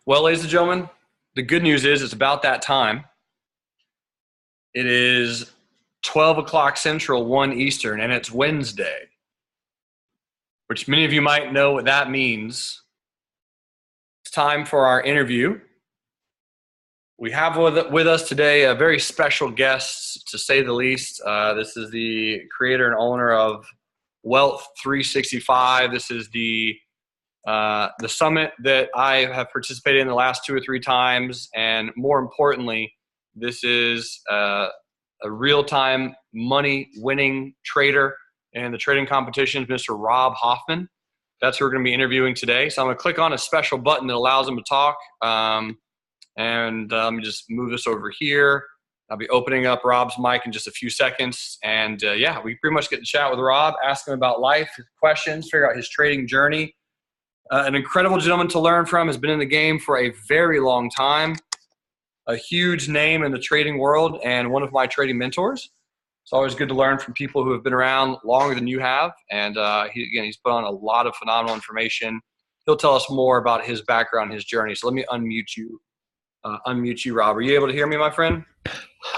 Well, ladies and gentlemen, the good news is it's about that time. It is 12 o'clock Central, 1 Eastern, and it's Wednesday, which many of you might know what that means. It's time for our interview. We have with us today a very special guest, to say the least. This is the creator and owner of Wealth 365. This is the summit that I have participated in the last 2 or 3 times, and more importantly, this is a real-time money-winning trader in the trading competitions, Mr. Rob Hoffman. That's who we're going to be interviewing today. So I'm going to click on a special button that allows him to talk, and let me just move this over here. I'll be opening up Rob's mic in just a few seconds, and yeah, we pretty much get to chat with Rob, ask him about life, questions, figure out his trading journey. An incredible gentleman to learn from, has been in the game for a very long time, a huge name in the trading world, and one of my trading mentors. It's always good to learn from people who have been around longer than you have, and he's put on a lot of phenomenal information. He'll tell us more about his background, his journey. So let me unmute you, Rob. Are you able to hear me, my friend?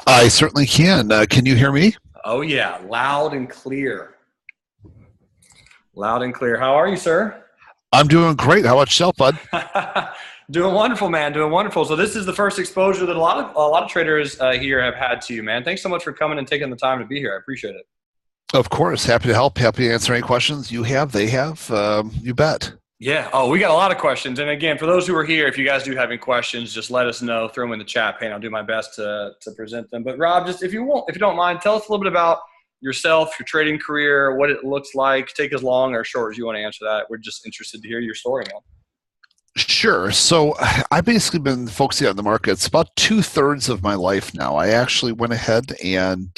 I certainly can. Can you hear me? Oh, yeah. Loud and clear. Loud and clear. How are you, sir? I'm doing great. How about yourself, bud? Doing wonderful, man. Doing wonderful. So this is the first exposure that a lot of traders here have had to you, man. Thanks so much for coming and taking the time to be here. I appreciate it. Of course. Happy to help. Happy to answer any questions you have. They have. You bet. Yeah. Oh, we got a lot of questions. And again, for those who are here, if you guys do have any questions, just let us know. Throw them in the chat pane. I'll do my best to present them. But Rob, just if you don't mind, tell us a little bit about yourself, your trading career, what it looks like. Take as long or short as you want to answer that. We're just interested to hear your story, man. Sure. So I've basically been focusing on the markets about 2/3 of my life now. I actually went ahead and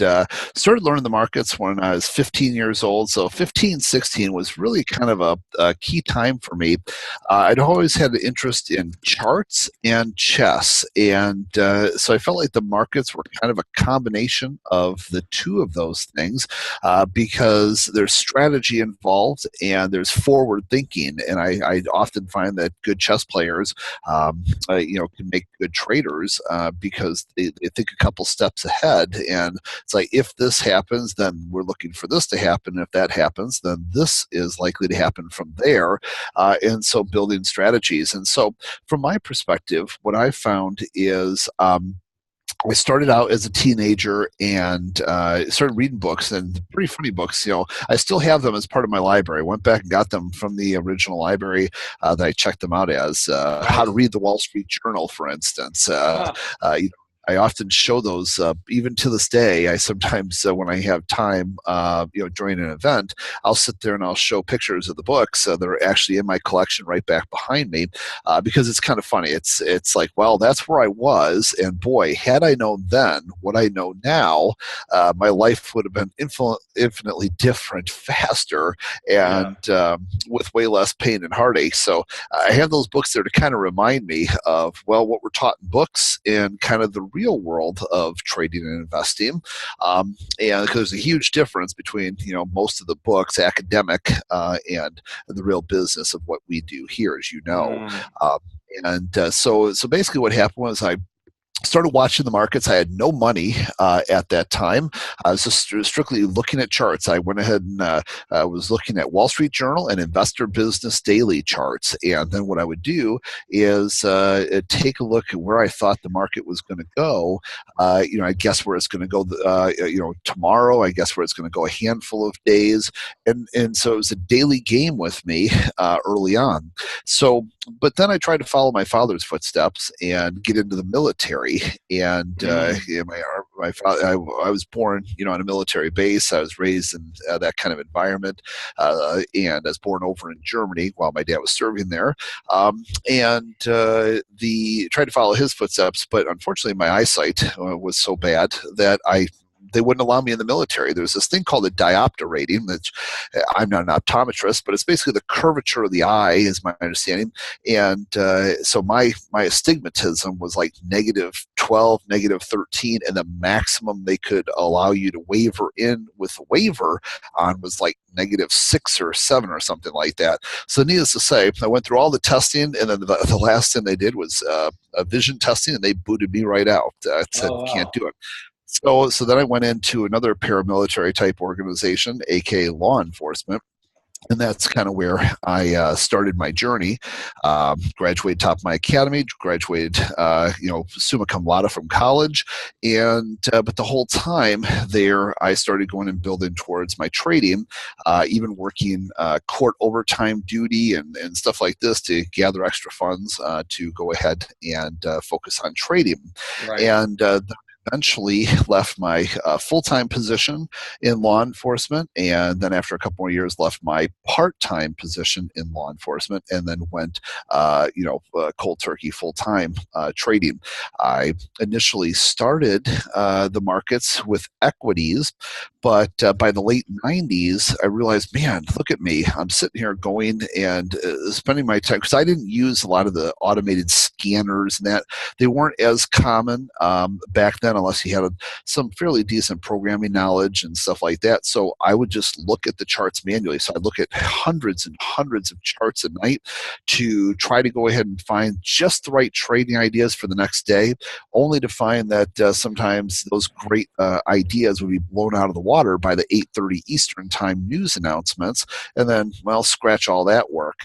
started learning the markets when I was 15 years old. So 15, 16 was really kind of a key time for me. I'd always had an interest in charts and chess. And so I felt like the markets were kind of a combination of the two of those things because there's strategy involved and there's forward thinking. And I often find that good chess players, can make good traders because they think a couple steps ahead. And it's like, if this happens, then we're looking for this to happen. If that happens, then this is likely to happen from there. And so building strategies. And so from my perspective, what I found is I started out as a teenager and started reading books, and pretty funny books. I still have them as part of my library. I went back and got them from the original library that I checked them out as. How to Read the Wall Street Journal, for instance. I often show those even to this day. I sometimes, when I have time, during an event, I'll sit there and I'll show pictures of the books that are actually in my collection right back behind me because it's kind of funny. It's like, well, that's where I was, and boy, had I known then what I know now, my life would have been infinitely different, faster, and with way less pain and heartache. So I have those books there to kind of remind me of, well, what we're taught in books and kind of the real world of trading and investing, and because there's a huge difference between most of the books, academic, and the real business of what we do here, as you know. So basically, what happened was I started watching the markets. I had no money at that time. I was just strictly looking at charts. I went ahead and was looking at Wall Street Journal and Investor Business Daily charts. And then what I would do is take a look at where I thought the market was going to go. I guess where it's going to go, tomorrow. I guess where it's going to go a handful of days. And so it was a daily game with me early on. So, but then I tried to follow my father's footsteps and get into the military. And I was born, on a military base. I was raised in that kind of environment, and I was born over in Germany while my dad was serving there. And tried to follow his footsteps, but unfortunately, my eyesight was so bad that they wouldn't allow me in the military. There's this thing called a diopter rating, which I'm not an optometrist, but it's basically the curvature of the eye, is my understanding. And so my astigmatism was like -12 -12, -13, and the maximum they could allow you to waver in with a waiver on was like -6 or 7 or something like that. So needless to say, I went through all the testing, and then the last thing they did was a vision testing, and they booted me right out. Said, Oh, can't wow. do it. So then I went into another paramilitary type organization, aka law enforcement, and that's kind of where I started my journey. Graduated top of my academy, graduated, summa cum laude from college, and but the whole time there, I started going and building towards my trading, even working court overtime duty and stuff like this to gather extra funds to go ahead and focus on trading, Right. and. Eventually left my full-time position in law enforcement, and then after a couple more years left my part-time position in law enforcement, and then went cold turkey full-time trading. I initially started the markets with equities, but by the late 90s I realized, man, look at me, I'm sitting here going and spending my time, because I didn't use a lot of the automated scanners and that. They weren't as common back then, unless you had some fairly decent programming knowledge and stuff like that. So I would just look at the charts manually. So I'd look at hundreds and hundreds of charts a night to try to go ahead and find just the right trading ideas for the next day, only to find that sometimes those great ideas would be blown out of the water by the 8:30 Eastern time news announcements, and then, well, scratch all that work.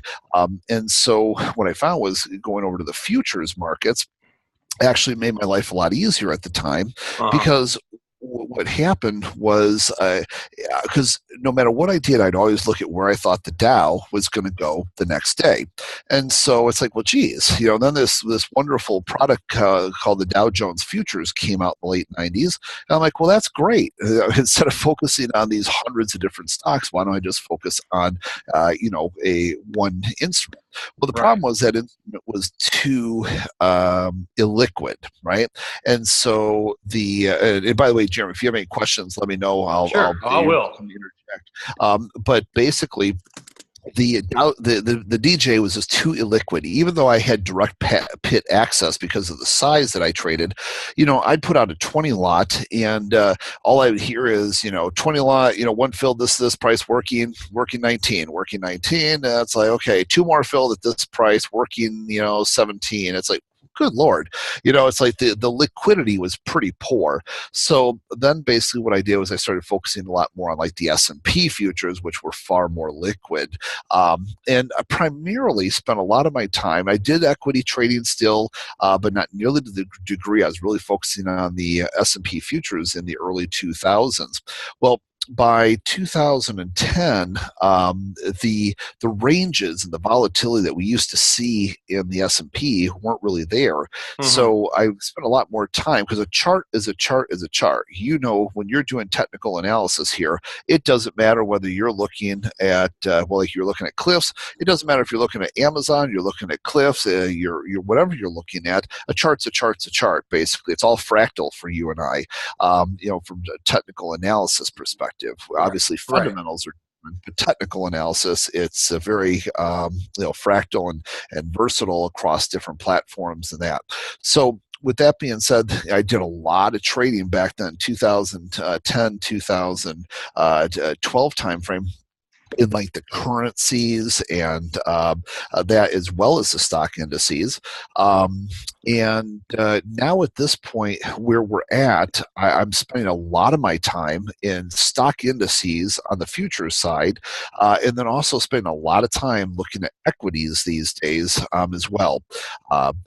And so what I found was going over to the futures markets actually made my life a lot easier at the time, Uh-huh. because what happened was, because no matter what I did, I'd always look at where I thought the Dow was going to go the next day, and so it's like, well, geez, then this wonderful product called the Dow Jones Futures came out in the late '90s, and I'm like, well, that's great. Instead of focusing on these hundreds of different stocks, why don't I just focus on a one instrument? Well, the Right. problem was that instrument was too illiquid, right? And so and by the way, Jeremy, if you have any questions, let me know. Sure. I You're will. welcome to interject. But basically, the DJ was just too illiquid. Even though I had direct pit access because of the size that I traded, I'd put out a 20 lot, and all I would hear is 20 lot, one filled this price, working 19, working 19. It's like, okay, two more filled at this price, working 17. It's like, good lord, it's like the liquidity was pretty poor. So then basically what I did was I started focusing a lot more on like the S&P futures, which were far more liquid. And I primarily spent a lot of my time, I did equity trading still, but not nearly to the degree. I was really focusing on the S&P futures in the early 2000s. Well, by 2010, the ranges and the volatility that we used to see in the S&P weren't really there. Mm-hmm. So I spent a lot more time, because a chart is a chart is a chart. When you're doing technical analysis here, it doesn't matter whether you're looking at like you're looking at Cliffs. It doesn't matter if you're looking at Amazon, you're looking at Cliffs, you're whatever you're looking at. A chart's a chart's a chart. Basically, it's all fractal for you and I. From a technical analysis perspective. Right. Obviously, Right. fundamentals are different, but technical analysis, it's a very fractal and versatile across different platforms and that. So with that being said, I did a lot of trading back then, 2010, 2012 timeframe, in like the currencies and that, as well as the stock indices. And now at this point where we're at, I'm spending a lot of my time in stock indices on the futures side, and then also spending a lot of time looking at equities these days as well.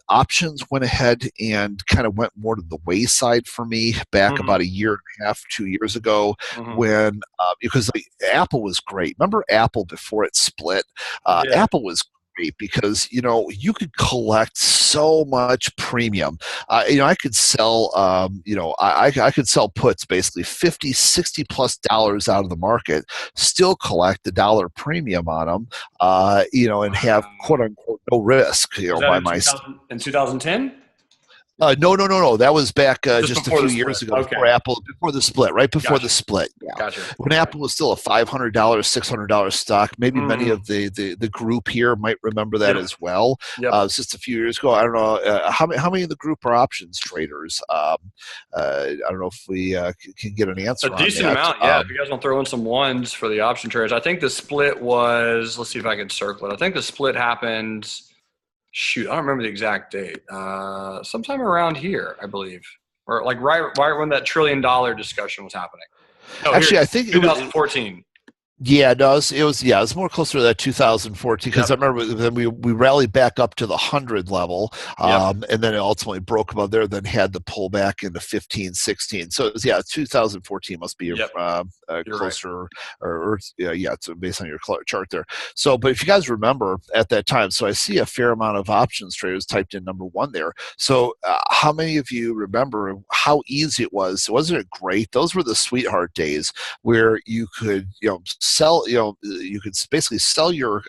Options went ahead and kind of went more to the wayside for me back Mm-hmm. about a year and a half, 2 years ago, Mm-hmm. when because Apple was great. Remember Apple before it split? Yeah. Apple was great because you could collect so much premium. I could sell I could sell puts basically 50, 60 plus dollars out of the market, still collect the dollar premium on them, and have quote unquote no risk, Was that by in my 2010? No. That was back Just just a before few the split. years ago, Okay. before Apple, before the split, right before the Gotcha. split. Yeah, Gotcha. when Okay. Apple was still a $500, $600 stock. Maybe many Mm-hmm. of the group here might remember that Yep. as well. Yep. It's just a few years ago. I don't know how many of the group are options traders. I don't know if we can get an A answer on decent that. amount, yeah. If you guys want to throw in some ones for the option traders, I think the split was. Let's see if I can circle it. I think the split happened. Shoot, I don't remember the exact date. Sometime around here, I believe, or like right when that $1 trillion discussion was happening. Oh, here, Actually, I think it was. 2014. Yeah, it does. It was more closer to that 2014 because I Yep. remember then we rallied back up to the 100 level, Yep. and then it ultimately broke above there. Then had to pull back into 15, 16. So it was, yeah, 2014 must be Yep. You're right. closer, or yeah, it's based on your chart there. So, but if you guys remember at that time, so I see a fair amount of options traders typed in number one there. So, how many of you remember how easy it was? Wasn't it great? Those were the sweetheart days where you could sell, you could basically sell your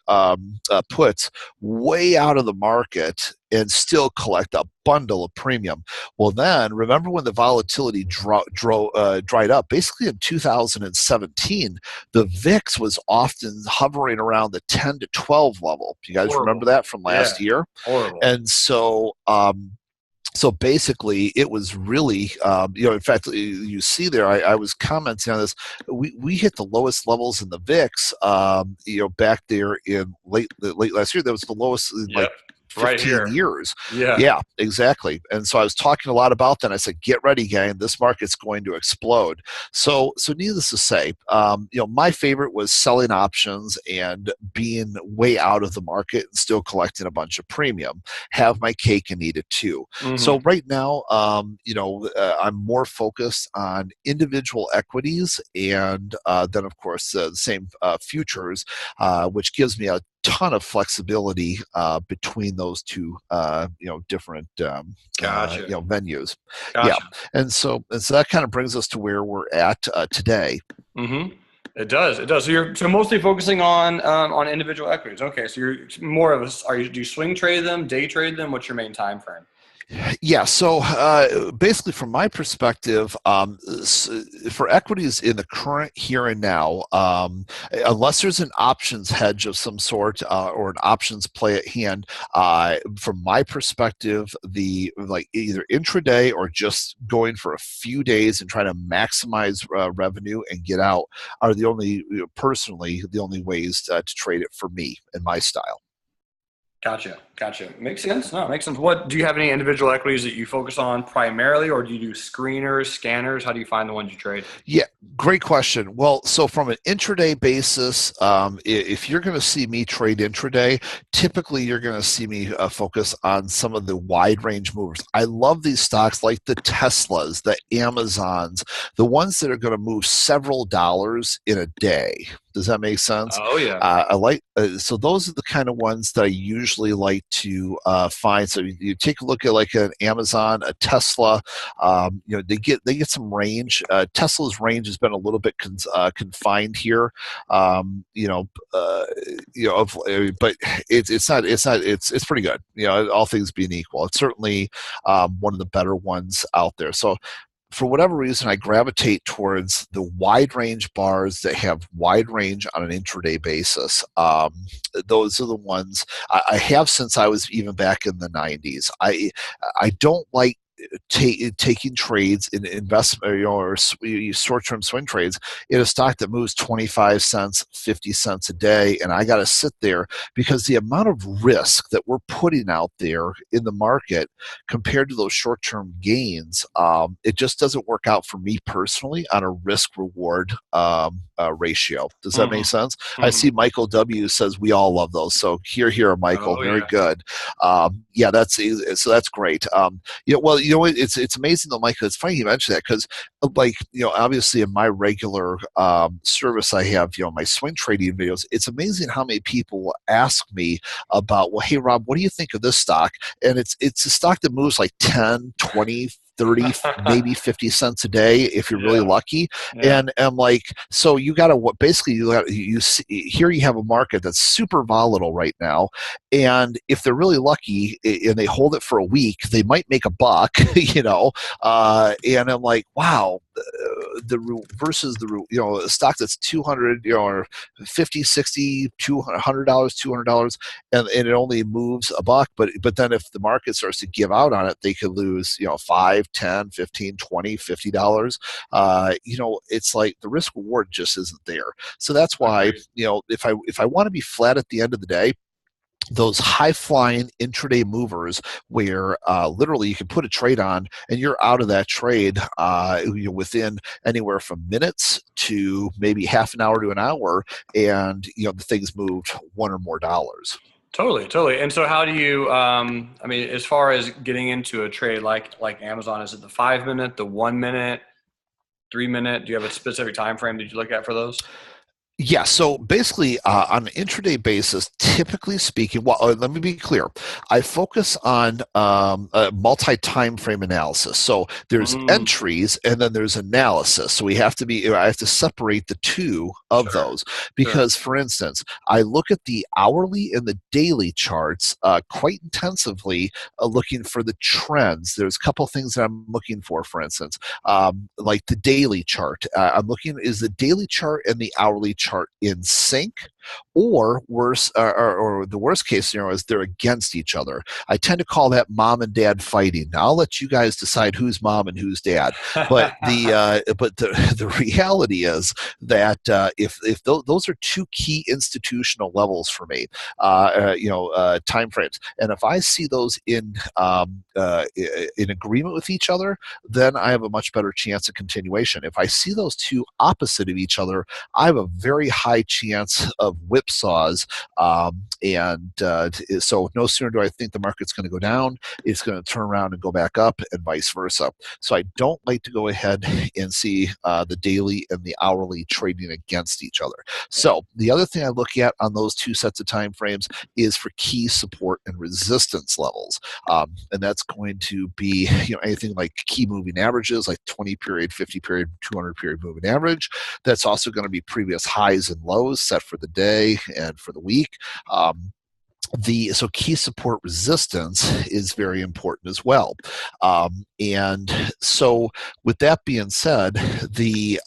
puts way out of the market and still collect a bundle of premium. Well, then remember when the volatility dried up, basically in 2017, the VIX was often hovering around the 10 to 12 level. You guys remember Horrible. that from Yeah. last year? Horrible. And so basically, it was really, in fact, you see there, I was commenting on this. We hit the lowest levels in the VIX, back there in late last year. That was the lowest in like Yep. Right 15 here. years. Yeah. Yeah, exactly. And so I was talking a lot about that. I said, get ready, gang. This market's going to explode. So needless to say, my favorite was selling options and being way out of the market and still collecting a bunch of premium. Have my cake and eat it too. Mm-hmm. So right now, I'm more focused on individual equities and then, of course, the same futures, which gives me a ton of flexibility between those two, different, Gotcha. venues. Yeah, Gotcha. and so that kind of brings us to where we're at today. Mm-hmm. It does. It does. So you're mostly focusing on individual equities. Okay. So you're more of a. Do you swing trade them, day trade them? What's your main time frame? Yeah, so basically, from my perspective, for equities in the current here and now, unless there's an options hedge of some sort or an options play at hand, from my perspective, the like either intraday or just going for a few days and trying to maximize revenue and get out are the only, personally, the only ways to trade it for me and my style. Gotcha. Gotcha. Makes sense. No, it makes sense. What do you have any individual equities that you focus on primarily, or do you do screeners, scanners? How do you find the ones you trade? Yeah, great question. Well, so from an intraday basis, if you're going to see me trade intraday, typically you're going to see me focus on some of the wide range movers. I love these stocks like the Teslas, the Amazons, the ones that are going to move several dollars in a day. Does that make sense? Oh yeah. I like so those are the kind of ones that I usually like to find. So you take a look at like an Amazon, a Tesla. They get some range. Tesla's range has been a little bit confined here. But it's pretty good. All things being equal, it's certainly one of the better ones out there. So for whatever reason, I gravitate towards the wide range bars that have wide range on an intraday basis. Those are the ones I have since I was even back in the 90s. I don't like taking trades in investment or short-term swing trades in a stock that moves 25 cents 50 cents a day, and I got to sit there because the amount of risk that we're putting out there in the market compared to those short-term gains, it just doesn't work out for me personally on a risk-reward ratio. Does that make sense? I Mm-hmm. see Michael W says we all love those, so here Michael. Oh, Very yeah. good. That's great. It's amazing though, Michael. It's funny you mentioned that because, obviously in my regular service, I have my swing trading videos. It's amazing how many people will ask me about, well, hey Rob, what do you think of this stock? And it's a stock that moves like 10, 20, 30, maybe 50 cents a day if you're really Yeah. lucky. Yeah. And I'm like, so you got to what basically you see, here you have a market that's super volatile right now, and if they're really lucky and they hold it for a week, they might make a buck, and I'm like, wow, versus a stock that's 200, or 50, 60, $200, $200, and it only moves a buck. But then if the market starts to give out on it, they could lose, 5, 10, 15, 20, $50. It's like the risk reward just isn't there. So that's why, Agreed. if I want to be flat at the end of the day, those high flying intraday movers where literally you can put a trade on and you're out of that trade within anywhere from minutes to maybe half an hour to an hour, and the thing's moved one or more dollars. Totally, totally. And so, how do you? I mean, as far as getting into a trade like Amazon, is it the 5 minute, the 1 minute, 3 minute? Do you have a specific time frame that you look at for those? Yeah, so basically, on an intraday basis, typically speaking, well, let me be clear. I focus on multi-time frame analysis. So there's Mm, entries and then there's analysis. So I have to separate the two of sure, those sure. because, for instance, I look at the hourly and the daily charts quite intensively, looking for the trends. There's a couple things that I'm looking for instance, like the daily chart. I'm looking, is the daily chart and the hourly chart in sync, or worse, or the worst case scenario is they're against each other. I tend to call that mom and dad fighting. Now I'll let you guys decide who's mom and who's dad, but the reality is that if those are two key institutional levels for me, time frames, and if I see those in agreement with each other, then I have a much better chance of continuation. If I see those two opposite of each other, I have a very high chance of whipsaws. So no sooner do I think the market's going to go down, it's going to turn around and go back up, and vice versa. So I don't like to go ahead and see the daily and the hourly trading against each other. So the other thing I look at on those two sets of time frames is for key support and resistance levels, and that's going to be anything like key moving averages, like 20 period, 50 period, 200 period moving average. That's also going to be previous highs and lows set for the day and for the week. So key support resistance is very important as well. And so with that being said, the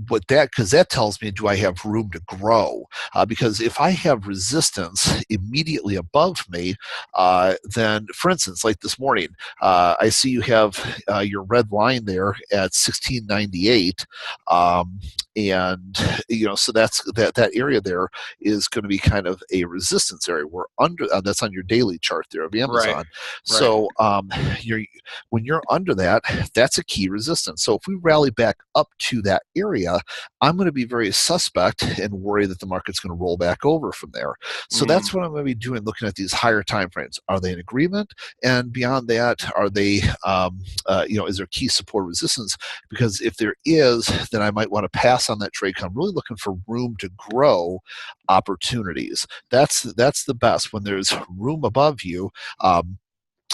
what that because that tells me, do I have room to grow? Because if I have resistance immediately above me, then, for instance, like this morning, I see you have your red line there at 1698, and so that area there is going to be kind of a resistance area. We're under that's on your daily chart there of Right, Amazon. right. So when you're under that, that's a key resistance. So if we rally back up to that area, I'm going to be very suspect and worry that the market's going to roll back over from there. So Mm, that's what I'm going to be doing, looking at these higher time frames. Are they in agreement? And beyond that, are they is there key support resistance? Because if there is, then I might want to pass on that trade. I'm really looking for room to grow opportunities. That's the best when there's room above you.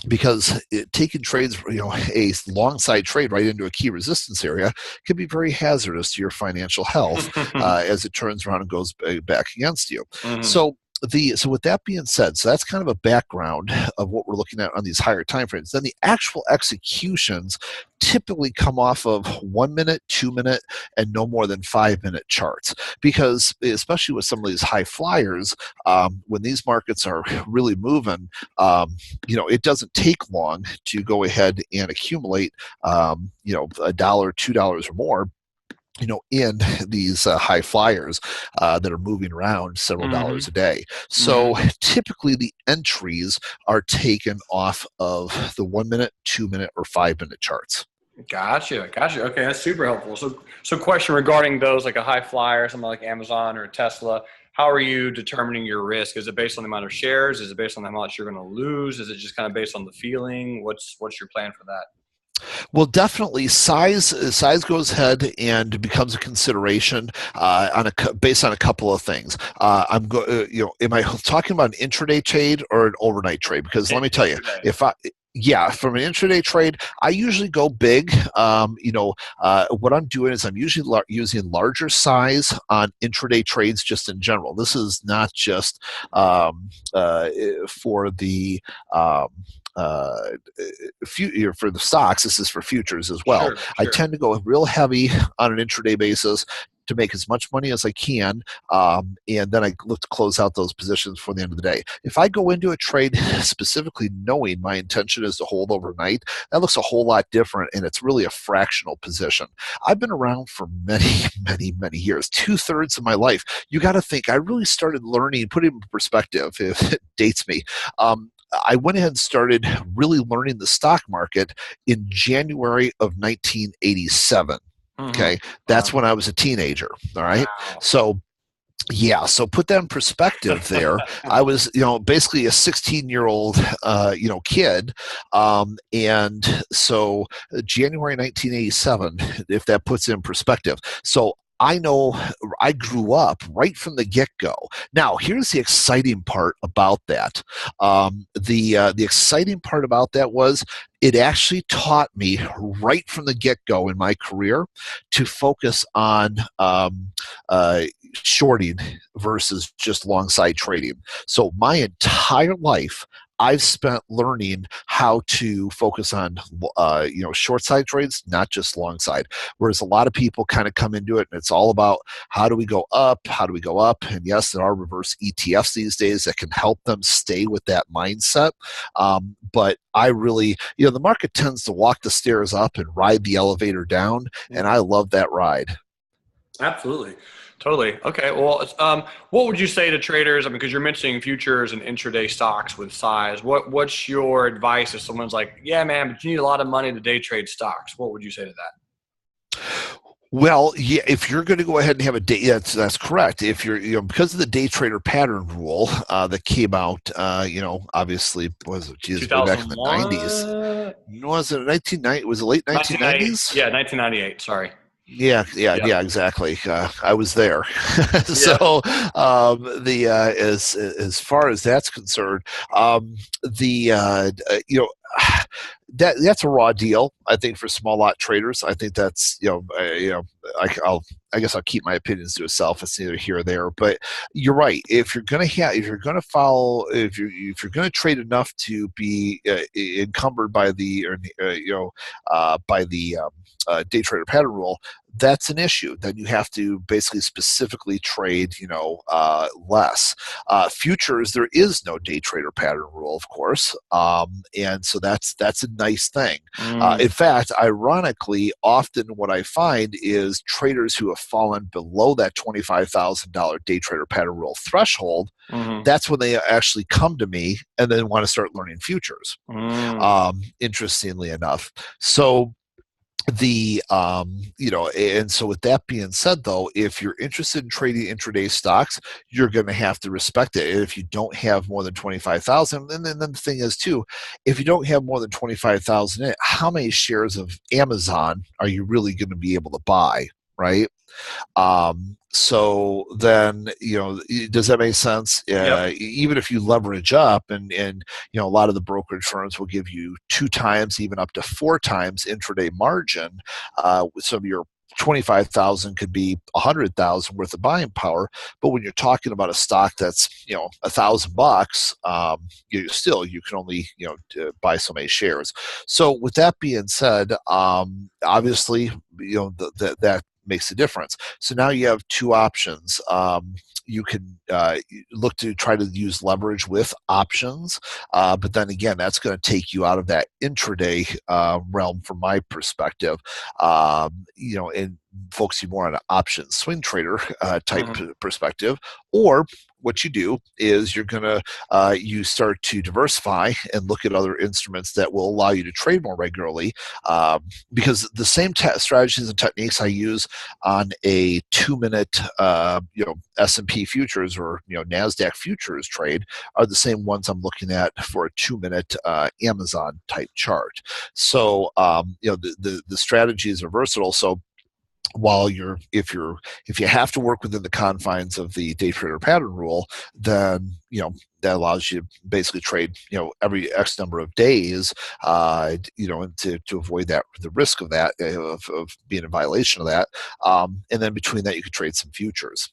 Because taking trades, a long side trade right into a key resistance area can be very hazardous to your financial health as it turns around and goes back against you. mhm. So with that being said, so that's kind of a background of what we're looking at on these higher time frames. Then the actual executions typically come off of 1 minute, 2 minute, and no more than 5 minute charts. Because especially with some of these high flyers, when these markets are really moving, it doesn't take long to go ahead and accumulate, $1, $2 or more, in these high flyers that are moving around several dollars a Mhm. day. So Mhm. typically the entries are taken off of the 1 minute, 2 minute, or 5 minute charts. Gotcha. Gotcha. Okay, that's super helpful. So question regarding those, like a high flyer, something like Amazon or Tesla. How are you determining your risk? Is it based on the amount of shares? Is it based on how much you're going to lose? Is it just kind of based on the feeling? What's your plan for that? Well, definitely size goes ahead and becomes a consideration based on a couple of things. Am I talking about an intraday trade or an overnight trade? Because let me tell you, Intraday. if I Yeah, from an intraday trade, I usually go big. What I'm doing is I'm usually using larger size on intraday trades just in general. This is not just um, for the um, uh, for the stocks. This is for futures as well. Sure, I sure. tend to go real heavy on an intraday basis to make as much money as I can, and then I look to close out those positions for the end of the day. If I go into a trade specifically knowing my intention is to hold overnight, that looks a whole lot different, and it's really a fractional position. I've been around for many, many, many years, 2/3 of my life. You got to think I really started learning, put it in perspective, if it dates me. I went ahead and started really learning the stock market in January of 1987. Hmm. Okay, that's Wow. when I was a teenager. All right, Wow. so yeah, so put that in perspective there. I was, basically a 16-year-old, kid. And so January 1987, if that puts it in perspective. So I know I grew up right from the get-go. Now, here's the exciting part about that. The exciting part about that was it actually taught me right from the get-go in my career to focus on uh, shorting versus just long side trading. So my entire life, I've spent learning how to focus on, short side trades, not just long side. Whereas a lot of people kind of come into it and it's all about how do we go up? How do we go up? And yes, there are reverse ETFs these days that can help them stay with that mindset. But I really, the market tends to walk the stairs up and ride the elevator down. And I love that ride. Absolutely. Totally. Okay. Well, what would you say to traders? I mean, because you're mentioning futures and intraday stocks with size. What's your advice if someone's like, yeah, man, but you need a lot of money to day trade stocks? What would you say to that? Well, yeah, if you're going to go ahead and have a day, that's correct. If you're, because of the day trader pattern rule that came out, obviously was it, geez, way back in the 90s. 2001? Was it 1990? Was it late 1998. 1990s? Yeah, 1998. Sorry. Yeah, yeah, Yep. yeah, exactly. I was there. Yep. So, the as far as that's concerned, the that's a raw deal. I think for small lot traders, I think that's I'll I guess I'll keep my opinions to itself. It's neither here or there. But you're right. If you're gonna follow, if you're gonna trade enough to be encumbered by the by the day trader pattern rule, that's an issue. Then you have to basically specifically trade, less. Futures, there is no day trader pattern rule, of course, and so that's a nice thing. Mm, In fact, ironically, often what I find is traders who have fallen below that $25,000 day trader pattern rule threshold. mm-hmm. That's when they actually come to me and then want to start learning futures. Mm, Interestingly enough, so and so with that being said, though, if you're interested in trading intraday stocks, you're going to have to respect it. And if you don't have more than 25,000, and then the thing is too, if you don't have more than 25,000 in it, how many shares of Amazon are you really going to be able to buy, right? So then, does that make sense? yep. Even if you leverage up, and a lot of the brokerage firms will give you 2 times, even up to 4 times intraday margin. Some of your 25,000 could be 100,000 worth of buying power, but when you're talking about a stock that's $1,000, you can only buy so many shares. So with that being said, obviously that makes a difference. So now you have 2 options. You can look to try to use leverage with options, but then again, that's going to take you out of that intraday realm from my perspective. And focusing more on an option swing trader type Mm-hmm. perspective. Or what you do is you're going to you start to diversify and look at other instruments that will allow you to trade more regularly, because the same strategies and techniques I use on a 2-minute S&P futures or NASDAQ futures trade are the same ones I'm looking at for a 2-minute Amazon type chart. So the strategies are versatile. So while if you have to work within the confines of the day trader pattern rule, then that allows you to basically trade every X number of days, and to avoid the risk of that of being in violation of that, and then between that you could trade some futures.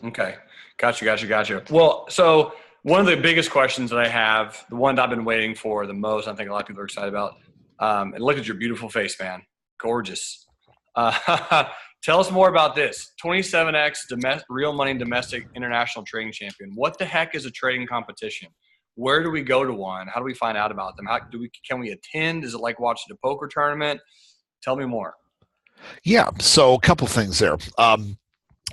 Okay, gotcha. Well, so one of the biggest questions that I have, the one that I've been waiting for the most, I think a lot of people are excited about, and look at your beautiful face, man, gorgeous. Tell us more about this 27x real money domestic international trading champion. What the heck is a trading competition? Where do we go to one? How do we find out about them? Can we attend? Is it like watching a poker tournament? Tell me more. Yeah, so a couple things there.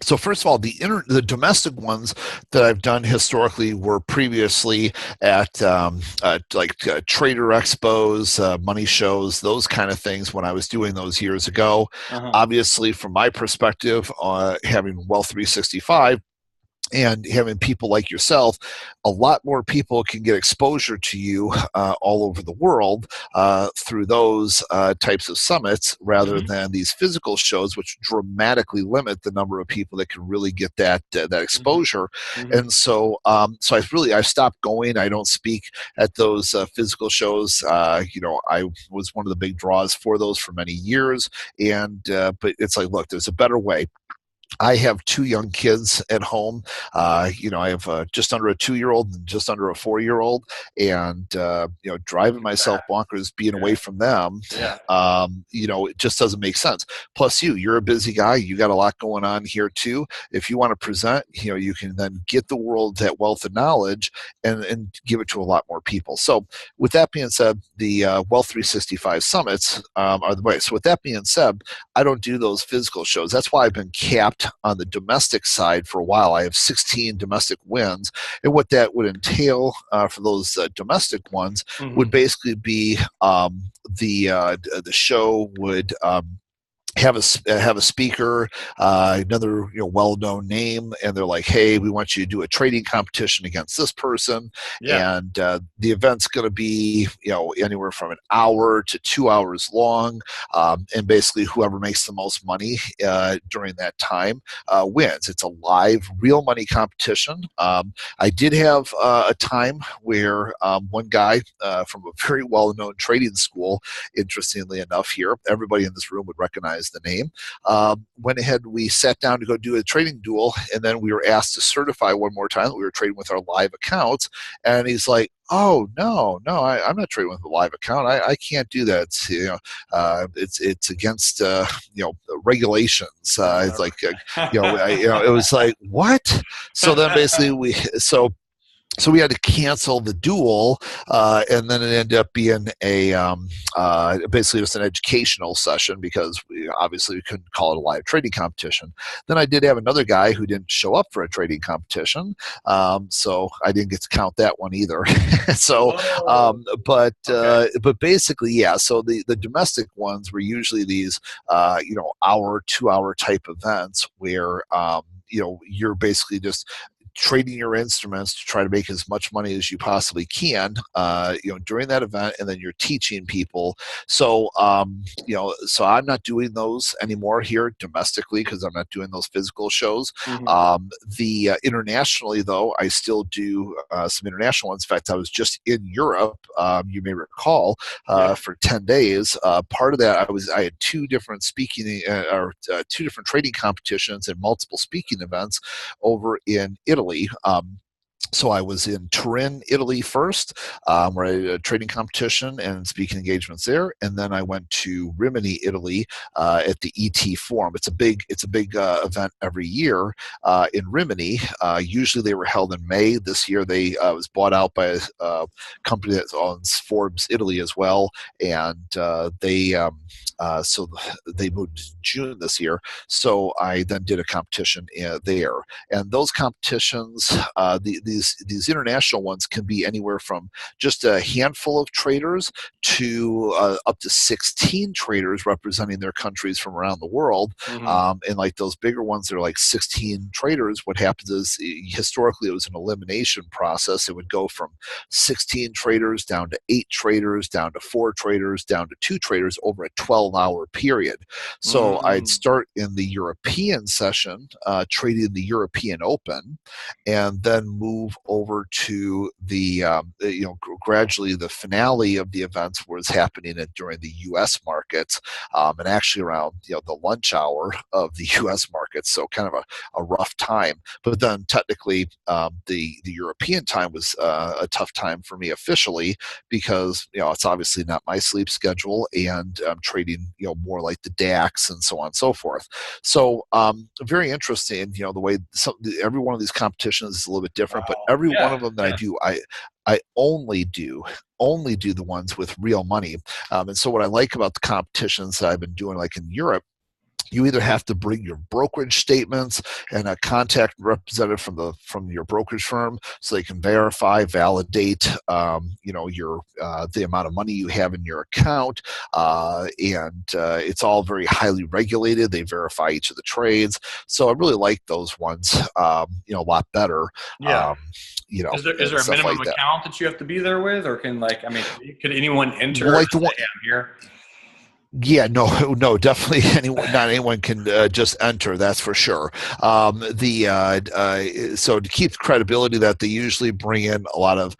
So first of all, the domestic ones that I've done historically were previously at trader expos, money shows, those kind of things when I was doing those years ago. Obviously, from my perspective, having Wealth 365, and having people like yourself, a lot more people can get exposure to you all over the world through those types of summits rather than these physical shows, which dramatically limit the number of people that can really get that exposure. And so I've stopped going. I don't speak at those physical shows. I was one of the big draws for those for many years, and but it's like, look, there's a better way. I have two young kids at home. I have just under a 2-year-old and just under a 4-year-old, and driving myself bonkers being away from them. It just doesn't make sense. Plus, you're a busy guy. You got a lot going on here too. If you want to present, you can then get the world that wealth of knowledge and give it to a lot more people. So, with that being said, the Wealth 365 summits are the way. So, with that being said, I don't do those physical shows. That's why I've been capped on the domestic side for a while. I have 16 domestic wins, and what that would entail for those domestic ones would basically be the show would have a speaker, another well-known name, and they're like, hey, we want you to do a trading competition against this person, and the event's going to be anywhere from an hour to 2 hours long, and basically whoever makes the most money during that time wins. It's a live real money competition. I did have a time where one guy from a very well-known trading school, interestingly enough, here everybody in this room would recognize the name, went ahead, we sat down to go do a trading duel, and then we were asked to certify one more time that we were trading with our live accounts, and he's like, oh, no, I'm not trading with a live account. I can't do that. It's against regulations. It's like it was like, what? So then basically so we had to cancel the duel, and then it ended up being basically just an educational session because obviously we couldn't call it a live trading competition. Then I did have another guy who didn't show up for a trading competition, so I didn't get to count that one either. But basically, yeah. So the domestic ones were usually these hour, 2 hour type events where you're basically just trading your instruments to try to make as much money as you possibly can, during that event, and then you're teaching people. So, so I'm not doing those anymore here domestically because I'm not doing those physical shows. Internationally, though, I still do some international ones. In fact, I was just in Europe. You may recall for 10 days. Part of that, I had two different two different trading competitions and multiple speaking events over in Italy. So I was in Turin, Italy first, where I did a trading competition and speaking engagements there, and then I went to Rimini, Italy, at the ET Forum. It's a big event every year in Rimini. Usually they were held in May. This year they was bought out by a company that owns Forbes Italy as well, and so they moved to June this year. So I then did a competition there, and those competitions, the these international ones can be anywhere from just a handful of traders to up to 16 traders representing their countries from around the world. Mm-hmm. And like those bigger ones, they're like 16 traders. What happens is historically it was an elimination process. It would go from 16 traders down to 8 traders, down to 4 traders, down to 2 traders over a 12-hour period. So I'd Mm. start in the European session, trading the European Open, and then move over to the gradually the finale of the events was happening during the U.S. markets, and actually around the lunch hour of the U.S. markets. So kind of a rough time. But then technically, the European time was a tough time for me officially because it's obviously not my sleep schedule, and I'm trading more like the DAX and so on and so forth. So very interesting. The way every one of these competitions is a little bit different, but Wow. every one Yeah. of them that I Yeah. do, I only do the ones with real money. And so what I like about the competitions that I've been doing, like in Europe, you either have to bring your brokerage statements and a contact representative from your brokerage firm so they can validate your the amount of money you have in your account, and it's all very highly regulated. They verify each of the trades, so I really like those ones a lot better. Yeah. Is And there a stuff minimum like that. account that you have to be there with, or could anyone enter Well, and like the just say, one, "Hey, I'm here"? yeah, no, no, definitely not anyone can just enter. That's for sure. So to keep credibility, that they usually bring in a lot of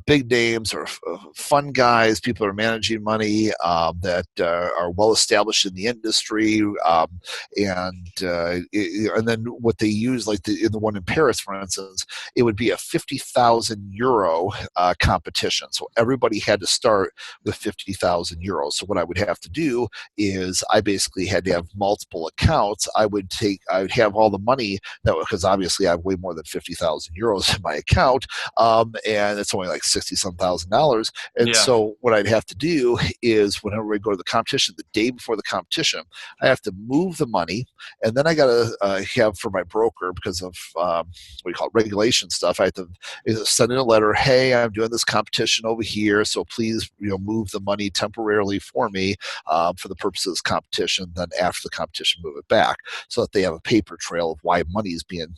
big names or fun guys, people that are managing money, that are well established in the industry, and then what they use, like in the one in Paris, for instance, it would be a 50,000 euro competition. So everybody had to start with 50,000 euros. So what I would have to do is I basically had to have multiple accounts. I would have all the money because obviously I have way more than 50,000 euros in my account, and it's only like 60 some $1,000. And Yeah. so what I'd have to do is whenever we go to the competition, the day before the competition, I have to move the money, and then I got to have for my broker, because of what do you call it, regulation stuff, I have to send in a letter. Hey, I'm doing this competition over here, so please move the money temporarily for me for the purpose of this competition. Then after the competition, move it back so that they have a paper trail of why money is being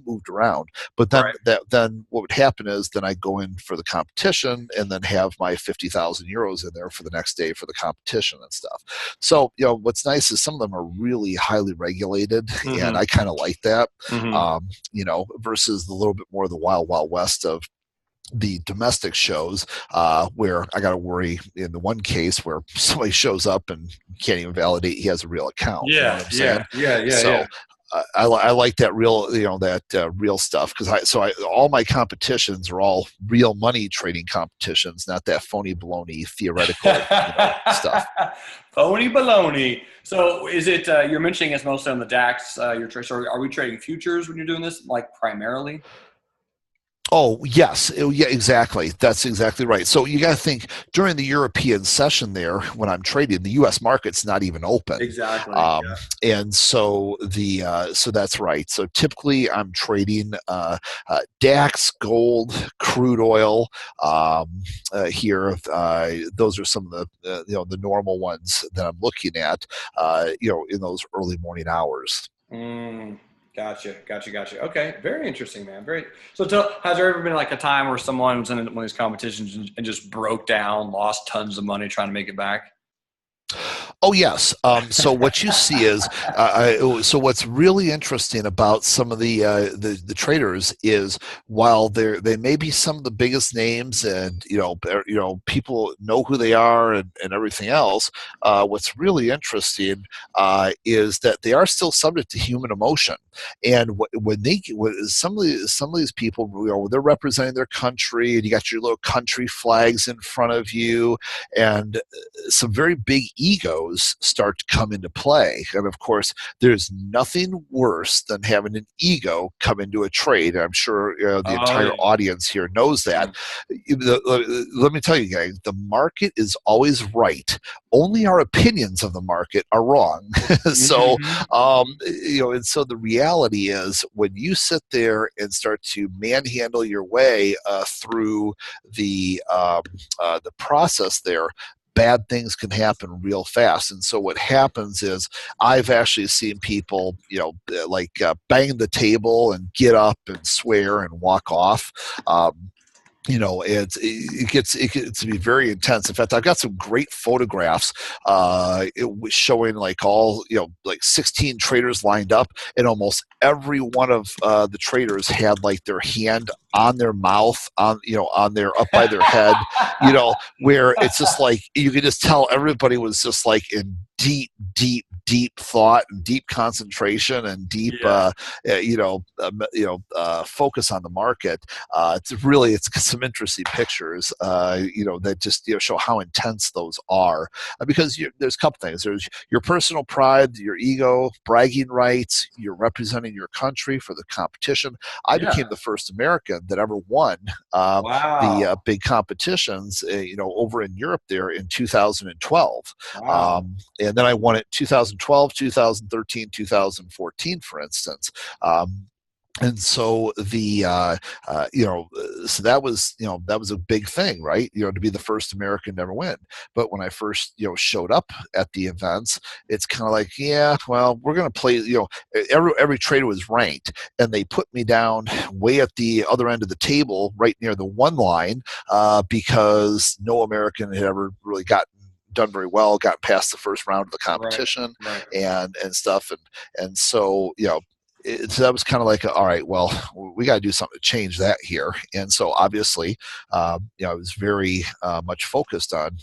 moved around. But then Right. then what would happen is then I go in for the competition and then have my 50,000 euros in there for the next day for the competition and stuff. So what's nice is some of them are really highly regulated, and Mm-hmm. I kind of like that. Mm-hmm. Versus the little bit more of the wild west of the domestic shows, where I got to worry in the one case where somebody shows up and can't even validate he has a real account. You know Yeah. what I'm Yeah. saying? Yeah. Yeah. Yeah. So I like that real, real stuff, because all my competitions are all real money trading competitions, not that phony baloney theoretical, stuff. Phony baloney. So is it, you're mentioning it's mostly on the DAX, so are we trading futures when you're doing this, like primarily? Oh, yes. Yeah, exactly. That's exactly right. So you got to think during the European session there, when I'm trading, the U.S. market's not even open. Exactly. Um, and so so that's right. So typically I'm trading DAX, gold, crude oil, here. Those are some of the normal ones that I'm looking at, in those early morning hours. Mm, gotcha. Okay, very interesting, man. Has there ever been like a time where someone was in one of these competitions and just broke down, lost tons of money trying to make it back? Oh yes. So what you see is, so what's really interesting about some of the traders is, while they may be some of the biggest names, and people know who they are, and everything else. What's really interesting is that they are still subject to human emotion, and when some of these people, they're representing their country, and you got your little country flags in front of you, and some very big egos egos start to come into play. And of course, there's nothing worse than having an ego come into a trade. I'm sure the Oh entire yeah. audience here knows that. Let me tell you guys, the market is always right. Only our opinions of the market are wrong. So, Mm-hmm. and so the reality is when you sit there and start to manhandle your way through the process there, bad things can happen real fast. And so what happens is I've actually seen people, bang the table and get up and swear and walk off. It gets to be very intense. In fact, I've got some great photographs it was showing like all, like 16 traders lined up, and almost every one of the traders had like their hand on their mouth, on their up by their head, where it's just like you could just tell everybody was just like in deep, deep, deep thought and deep concentration and deep, Yeah. focus on the market. It's some interesting pictures, that just show how intense those are. Because there's a couple things. There's your personal pride, your ego, bragging rights. You're representing your country for the competition. I Yeah. became the first American that ever won the Wow. big competitions, over in Europe there in 2012. Wow. And then I won it 2012, 2013, 2014, for instance. And so so that was a big thing, right? To be the first American to ever win. But when I first showed up at the events, it's kind of like, yeah, well, we're going to play. Every trader was ranked, and they put me down way at the other end of the table, right near the one line, because no American had ever really done very well, got past the first round of the Right. competition, Right. and stuff, and so so that was kind of like, all right, well, we got to do something to change that here. And so obviously, I was very much focused on,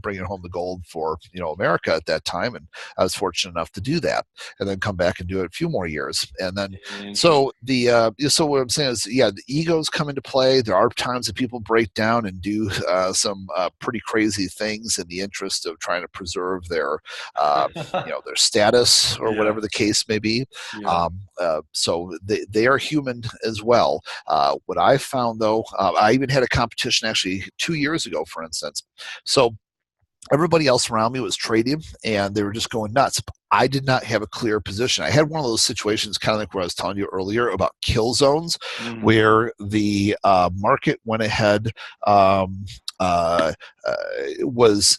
bringing home the gold for America at that time, and I was fortunate enough to do that, and then come back and do it a few more years, and then Interesting. so what I'm saying is, yeah, the egos come into play. There are times that people break down and do some pretty crazy things in the interest of trying to preserve their status or Yeah. whatever the case may be. Yeah. So they are human as well. What I found, though, I even had a competition actually 2 years ago, for instance. So everybody else around me was trading, and they were just going nuts. I did not have a clear position. I had one of those situations, kind of like what I was telling you earlier about kill zones, Mm-hmm. where the market went ahead. Uh, it was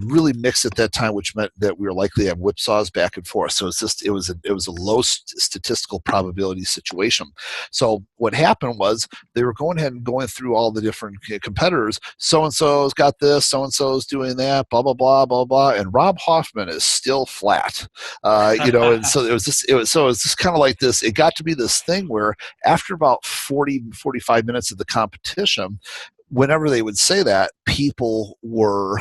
really mixed at that time, which meant that we were likely to have whipsaws back and forth. So it was a low statistical probability situation. So what happened was they were going ahead and going through all the different competitors. So and so's got this, so and so's doing that, blah blah blah blah blah, and Rob Hoffman is still flat. And so it was just kind of like this. It got to be this thing where after about 45 minutes of the competition, whenever they would say that, people were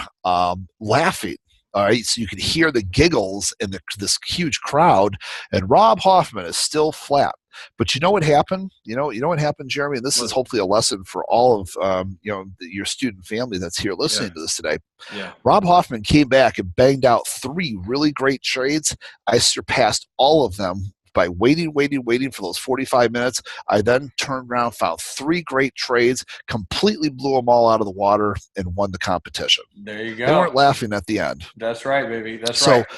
laughing. All right, so you could hear the giggles in this huge crowd, and Rob Hoffman is still flat. But you know what happened? You know what happened, Jeremy. And this is What? hopefully a lesson for all of your student family that's here listening Yeah. to this today. Yeah. Rob Hoffman came back and banged out 3 really great trades. I surpassed all of them by waiting for those 45 minutes. I then turned around, found 3 great trades, completely blew them all out of the water, and won the competition. There you They weren't go. laughing at the end. That's right, baby. That's right. So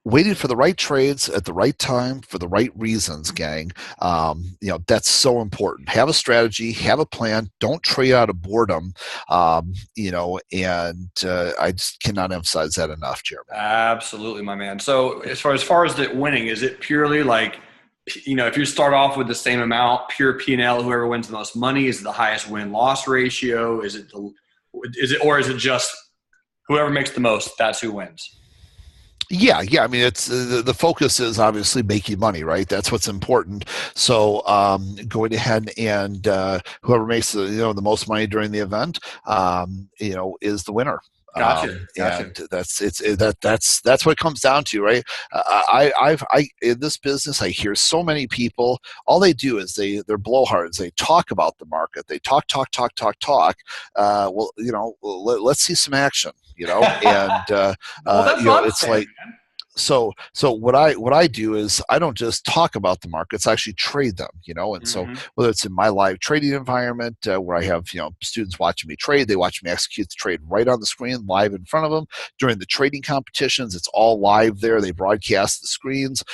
waiting for the right trades at the right time for the right reasons, gang. That's so important. Have a strategy, have a plan. Don't trade out of boredom. And I just cannot emphasize that enough, Jeremy. Absolutely, my man. So as far as the winning, is it purely like, if you start off with the same amount, pure P&L, whoever wins the most money is the highest win-loss ratio? Or is it just whoever makes the most, that's who wins? Yeah. I mean, it's the focus is obviously making money, right? That's what's important. So going ahead and whoever makes the most money during the event, is the winner. Gotcha. And that's what it comes down to, right? I in this business, I hear so many people. All they do is they're blowhards. They talk about the market. They talk. Well, let's see some action. And Well, that's what I'm it's saying, like, man. so what I do is I don't just talk about the markets, I actually trade them, and so Hmm. whether it's in my live trading environment where I have students watching me trade, they watch me execute the trade right on the screen live in front of them. During the trading competitions, it's all live there. They broadcast the screens.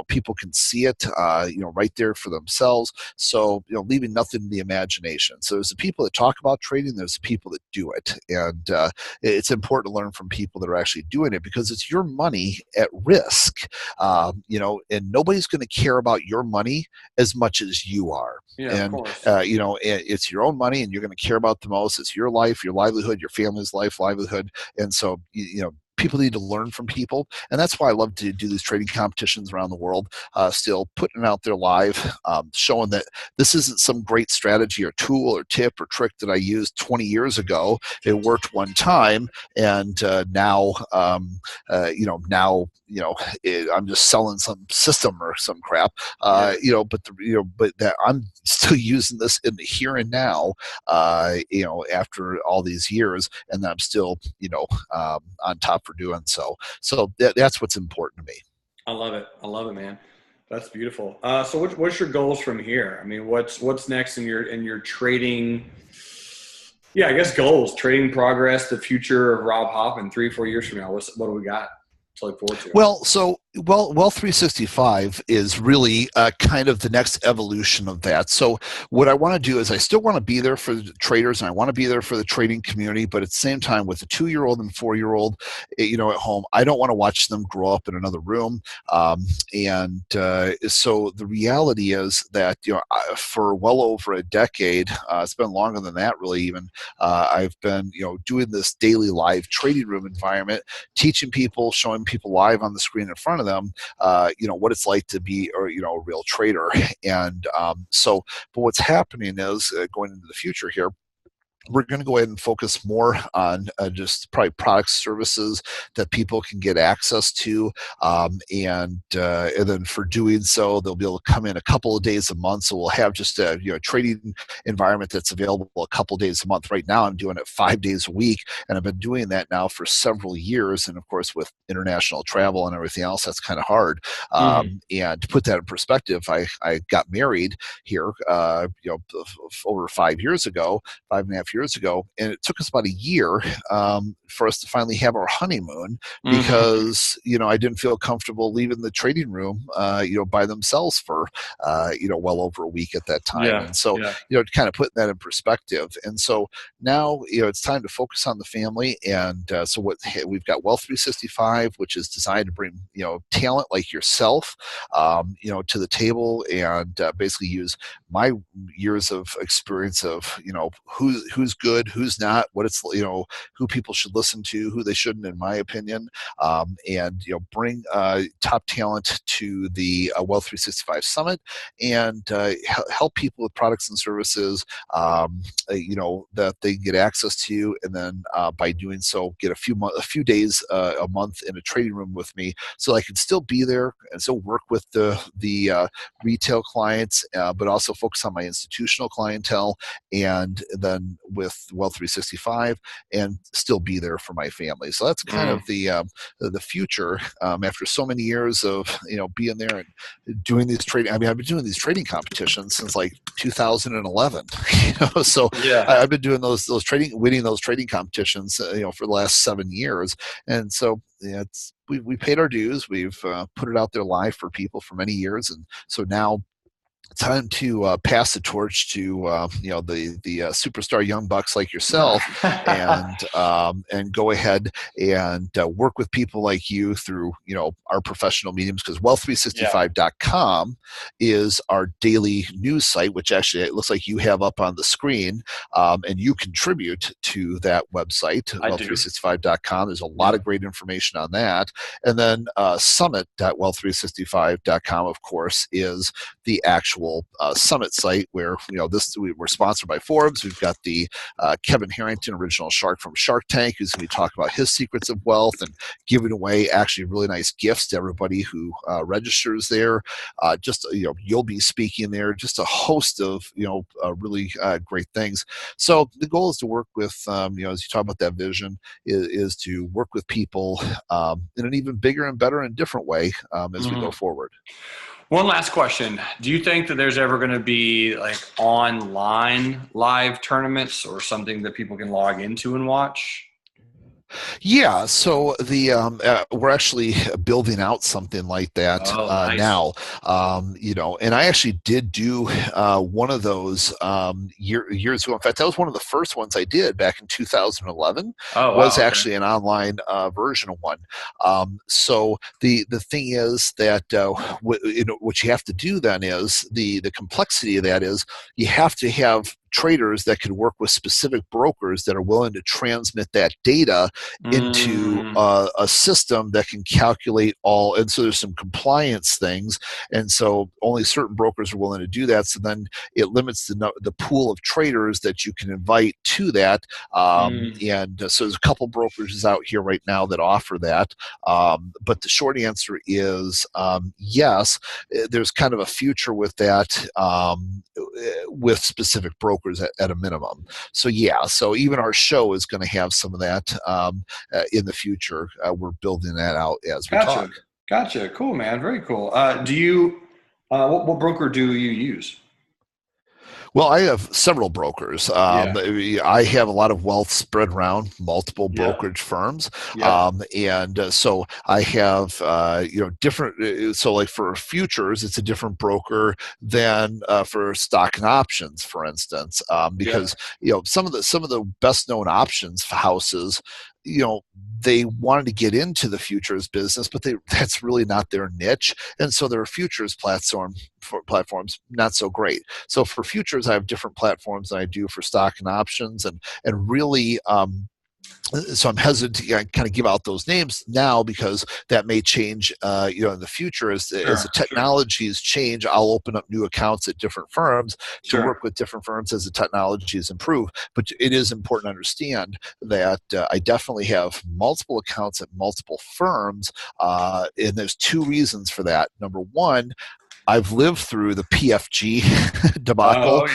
People can see it right there for themselves. So leaving nothing to the imagination. So there's the people that talk about trading, there's the people that do it. And it's important to learn from people that are actually doing it, because it's your money at risk. And nobody's going to care about your money as much as you are. Yeah, of And course. it's your own money, and you're going to care about the most. It's your life, your livelihood, your family's livelihood. And so people need to learn from people, and that's why I love to do these trading competitions around the world. Still putting it out there live, showing that this isn't some great strategy or tool or tip or trick that I used 20 years ago. It worked one time, and I'm just selling some system or some crap. Yeah. But that I'm still using this in the here and now. After all these years, and that I'm still on top for doing so. So that's what's important to me. I love it. I love it, man. That's beautiful. So what's your goals from here? I mean, what's next in your trading? Yeah, I guess goals, trading progress, the future of Rob Hoffman 3 or 4 years from now. What do we got to look forward to? Well, 365 is really kind of the next evolution of that. So what I want to do is I still want to be there for the traders, and I want to be there for the trading community, but at the same time, with a 2-year-old and 4-year-old, at home, I don't want to watch them grow up in another room. So the reality is that for well over a decade, it's been longer than that, really. Even I've been doing this daily live trading room environment, teaching people, showing people live on the screen in front of them, what it's like to be, a real trader. And but what's happening is going into the future here, we're going to go ahead and focus more on just probably products, services that people can get access to, and then for doing so, they'll be able to come in a couple of days a month. So we'll have just a trading environment that's available a couple of days a month. Right now, I'm doing it 5 days a week, and I've been doing that now for several years. And of course, with international travel and everything else, that's kind of hard. Hmm. And to put that in perspective, I got married here, over 5 years ago, 5.5 years ago, and it took us about a year for us to finally have our honeymoon, Hmm. because I didn't feel comfortable leaving the trading room by themselves for well over a week at that time. Yeah. And so Yeah. kind of putting that in perspective. And so now it's time to focus on the family. And so what we've got, Wealth 365, which is designed to bring talent like yourself to the table, and basically use my years of experience of who's good, who's not, what it's who people should listen to, who they shouldn't, in my opinion, and bring top talent to the Wealth 365 Summit, and help people with products and services that they can get access to, and then by doing so, get a few days a month in a trading room with me, so I can still be there and still work with the retail clients, but also focus on my institutional clientele, and then with Wealth 365, and still be there for my family. So that's kind Mm. of the future, after so many years of being there and doing these trading. I mean, I've been doing these trading competitions since like 2011. So Yeah. I've been doing those winning those trading competitions, for the last 7 years, and so it's we paid our dues. We've put it out there live for people for many years, and so now time to pass the torch to the superstar young bucks like yourself, and go ahead and work with people like you through our professional mediums, because Yeah. wealth365.com is our daily news site, which actually it looks like you have up on the screen, and you contribute to that website, I do. wealth365.com. There's a lot Yeah. of great information on that. And then summit.wealth365.com, of course, is the actual actual summit site where we're sponsored by Forbes. We've got the Kevin Harrington, original shark from Shark Tank, who's going to be talking about his secrets of wealth and giving away actually really nice gifts to everybody who registers there. You'll be speaking there. Just a host of really great things. So the goal is to work with as you talk about that vision, is to work with people in an even bigger and better and different way as we go forward. One last question. Do you think that there's ever going to be like online live tournaments or something that people can log into and watch? Yeah, so we're actually building out something like that Nice. now. And I actually did do one of those years ago. In fact, that was one of the first ones I did back in 2011. Oh, wow. Was Okay. actually an online version of one. So the thing is that what you have to do then is the complexity of that is you have to have traders that can work with specific brokers that are willing to transmit that data into a system that can calculate all. And so there's some compliance things, and so only certain brokers are willing to do that. So then it limits the pool of traders that you can invite to that. So there's a couple brokerages out here right now that offer that. But the short answer is yes. There's kind of a future with that with specific brokers at a minimum. So yeah, so even our show is going to have some of that in the future. We're building that out as we talk. Gotcha. Cool, man. Very cool. Do you? What broker do you use? Well, I have several brokers. I have a lot of wealth spread around multiple brokerage firms, so I have different. So, like for futures, it's a different broker than for stock and options, for instance, because some of the best known options houses, they wanted to get into the futures business, but that's really not their niche, and so their futures platforms not so great. So for futures, I have different platforms than I do for stock and options, and really. So I'm hesitant to kind of give out those names now because that may change, in the future as the technologies change. I'll open up new accounts at different firms to work with different firms as the technologies improve. But it is important to understand that I definitely have multiple accounts at multiple firms, and there's two reasons for that. Number one, I've lived through the PFG debacle,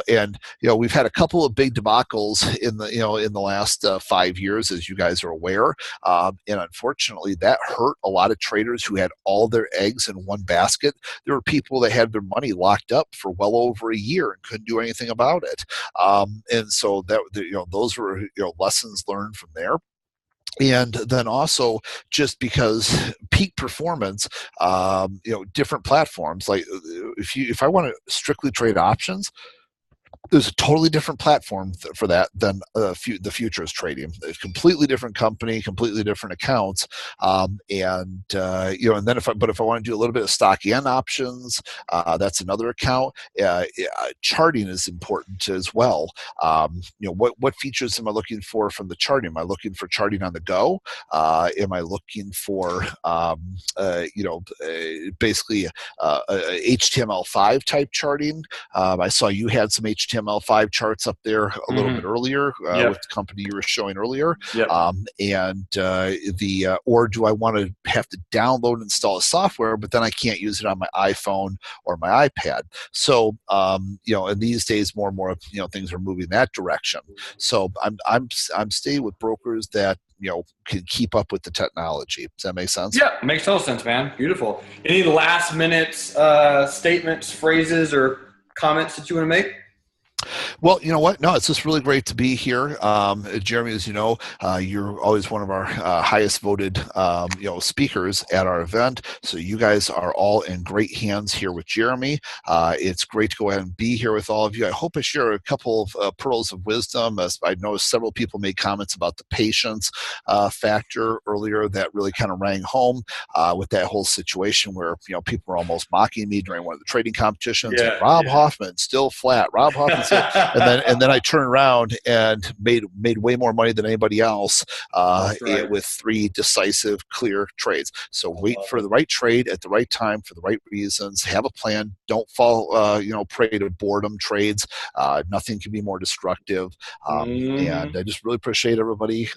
and we've had a couple of big debacles in the last 5 years, as you guys are aware, and unfortunately, that hurt a lot of traders who had all their eggs in one basket. There were people that had their money locked up for well over a year and couldn't do anything about it, and so those were lessons learned from there. And then also just because peak performance, different platforms, like if I want to strictly trade options, there's a totally different platform for that than the futures trading. It's a completely different company, completely different accounts, and then if I want to do a little bit of stock and options, that's another account. Charting is important as well. What features am I looking for from the charting? Am I looking for charting on the go? Am I looking for basically HTML5 type charting? I saw you had some HTML5 charts up there a little bit earlier with the company you were showing earlier. Or do I want to have to download and install a software, but then I can't use it on my iPhone or my iPad? So, and these days more and more, things are moving that direction. So I'm staying with brokers that can keep up with the technology. Does that make sense? Yeah, makes total sense, man. Beautiful. Any last minute statements, phrases, or comments that you want to make? Well, you know what? No, it's just really great to be here. Jeremy, as you know, you're always one of our highest voted, speakers at our event. So you guys are all in great hands here with Jeremy. It's great to go ahead and be here with all of you. I hope I share a couple of pearls of wisdom. As I know several people made comments about the patience factor earlier that really kind of rang home with that whole situation where, people were almost mocking me during one of the trading competitions. Rob Hoffman still flat. Rob Hoffman's and then I turned around and made way more money than anybody else right. with 3 decisive, clear trades. So I wait love for it. the right trade at the right time for the right reasons. Have a plan. Don't fall, prey to boredom trades. Nothing can be more destructive. And I just really appreciate everybody,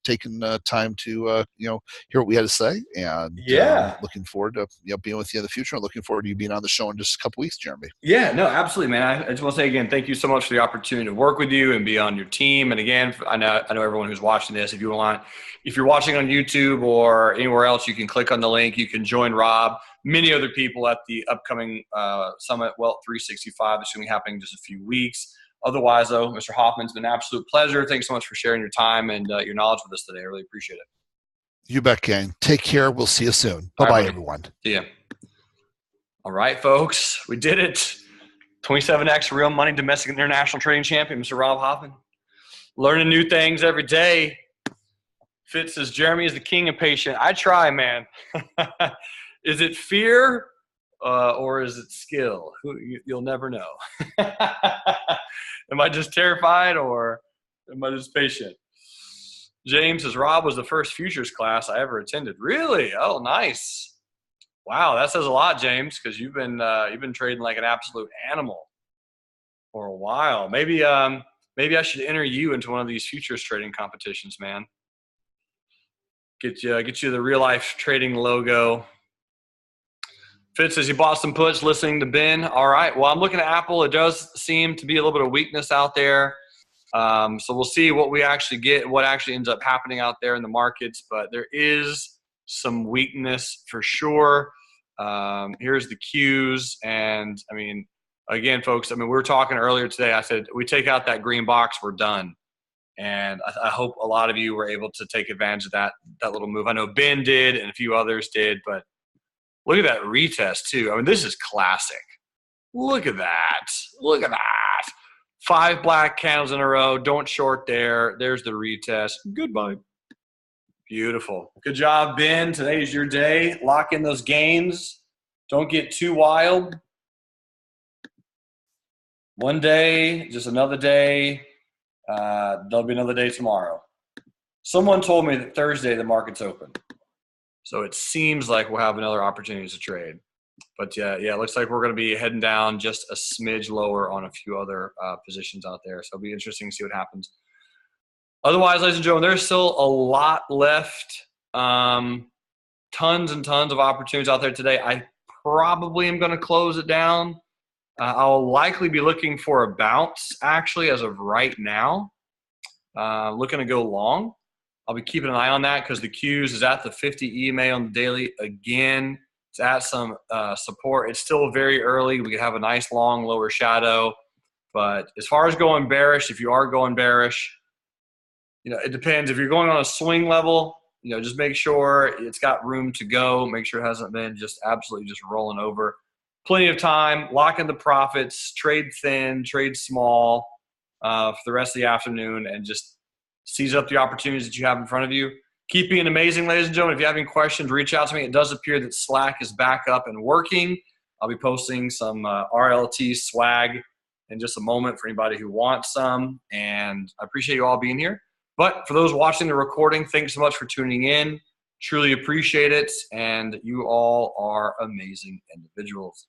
taking time to, hear what we had to say. And Yeah. looking forward to being with you in the future. And looking forward to you being on the show in just a couple weeks, Jeremy. Yeah, no, absolutely, man. I just want to say again, thank you so much for the opportunity to work with you and be on your team. And again, I know everyone who's watching this. If you're watching on YouTube or anywhere else, you can click on the link. You can join Rob, many other people at the upcoming Summit Wealth 365. It's going to be happening in just a few weeks. Otherwise, though, Mr. Hoffman, it's been an absolute pleasure. Thanks so much for sharing your time and your knowledge with us today. I really appreciate it. You bet, gang. Take care. We'll see you soon. All right, Bye-bye, buddy. everyone. See ya. All right, folks, we did it. 27X real money domestic and international trading champion, Mr. Rob Hoffman. Learning new things every day. Fitz says, Jeremy is the king of patient. I try, man. Is it fear or is it skill? You'll never know. Am I just terrified or am I just patient? James says, Rob was the first futures class I ever attended. Really? Oh, nice. Wow, that says a lot, James, because you've been trading like an absolute animal for a while. Maybe I should enter you into one of these futures trading competitions, man. Get you the real life trading logo. Fitz says he bought some puts listening to Ben. All right. Well, I'm looking at Apple. It does seem to be a little bit of weakness out there. So we'll see what we actually get, what actually ends up happening out there in the markets. But there is some weakness for sure. Here's the cues. And, I mean, again, folks, we were talking earlier today. I said, we take out that green box, we're done. And I hope a lot of you were able to take advantage of that little move. I know Ben did and a few others did, but look at that retest too. I mean, this is classic. Look at that. Look at that. 5 black candles in a row. Don't short there. There's the retest. Goodbye. Beautiful. Good job, Ben. Today's your day. Lock in those gains. Don't get too wild. One day, just another day. There'll be another day tomorrow. Someone told me that Thursday the market's open. So it seems like we'll have another opportunity to trade. But yeah, it looks like we're going to be heading down just a smidge lower on a few other positions out there. So it'll be interesting to see what happens. Otherwise, ladies and gentlemen, there's still a lot left. Tons and tons of opportunities out there today. I probably am going to close it down. I'll likely be looking for a bounce, actually, as of right now. Looking to go long. I'll be keeping an eye on that because the Qs is at the 50 EMA on the daily again. It's at some support. It's still very early. We could have a nice long lower shadow. But as far as going bearish, if you are going bearish, it depends. If you're going on a swing level, just make sure it's got room to go. Make sure it hasn't been just absolutely just rolling over. Plenty of time. Lock in the profits. Trade thin. Trade small for the rest of the afternoon and just seize up the opportunities that you have in front of you. Keep being amazing, ladies and gentlemen. If you have any questions, reach out to me. It does appear that Slack is back up and working. I'll be posting some RLT swag in just a moment for anybody who wants some. And I appreciate you all being here. But for those watching the recording, thanks so much for tuning in. Truly appreciate it. And you all are amazing individuals.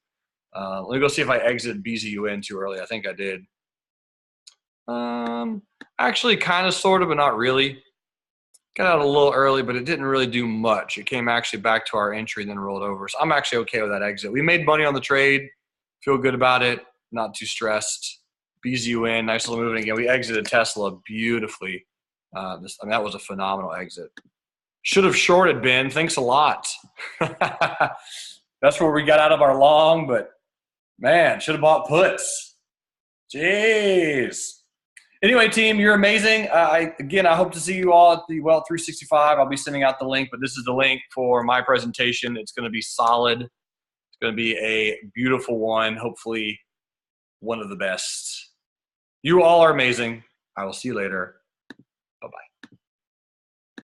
Let me go see if I exited BZUN too early. I think I did. Actually, kind of, sort of, but not really. Got out a little early, but it didn't really do much. It came actually back to our entry and then rolled over. So I'm actually okay with that exit. We made money on the trade. Feel good about it. Not too stressed. BZUN, nice little movement again. We exited Tesla beautifully. That was a phenomenal exit. Should have shorted, Ben. Thanks a lot. That's where we got out of our long, but man, should have bought puts. Jeez. Anyway, team, you're amazing. I hope to see you all at the Wealth 365. I'll be sending out the link, but this is the link for my presentation. It's going to be solid. It's going to be a beautiful one, hopefully one of the best. You all are amazing. I will see you later. Bye-bye.